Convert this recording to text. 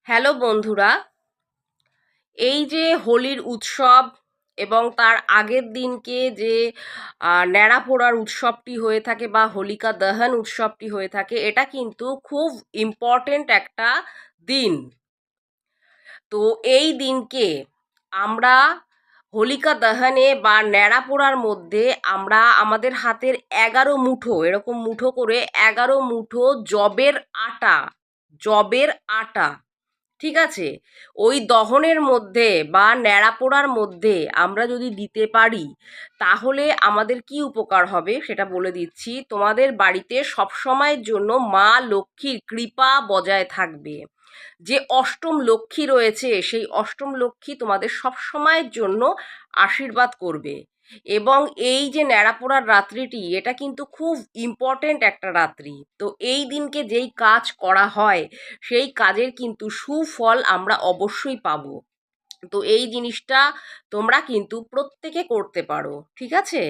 Hello বন্ধুরা, এই যে হোলির উৎসব এবং তার আগের দিনকে যে ন্যাড়া পোড়ার উৎসবটি হয়ে থাকে বা হোলিকা দহন উৎসবটি হয়ে থাকে, এটা কিন্তু খুব ইম্পর্টেন্ট একটা দিন। তো এই দিনকে আমরা হোলিকা দহনে বা ন্যাড়া পোড়ার মধ্যে আমরা আমাদের হাতের 11 মুঠো এরকম মুঠো করে 11 মুঠো আটা জবের আটা, ঠিক আছে, ওই দহনের মধ্যে বা ন্যাড়া পোড়ার মধ্যে আমরা যদি দিতে পারি তাহলে আমাদের কি উপকার হবে সেটা বলে দিচ্ছি। তোমাদের বাড়িতে সবসময়ের জন্য মা লক্ষ্মীর কৃপা বজায় থাকবে। যে অষ্টম লক্ষ্মী রয়েছে সেই অষ্টম লক্ষ্মী তোমাদের সবসময়ের জন্য আশীর্বাদ করবে। এবং এই যে ন্যাড়াপোড়ার রাত্রিটি, এটা কিন্তু খুব ইম্পর্টেন্ট একটা রাত্রি। তো এই দিনকে যেই কাজ করা হয় সেই কাজের কিন্তু সুফল আমরা অবশ্যই পাবো। তো এই জিনিসটা তোমরা কিন্তু প্রত্যেকে করতে পারো, ঠিক আছে।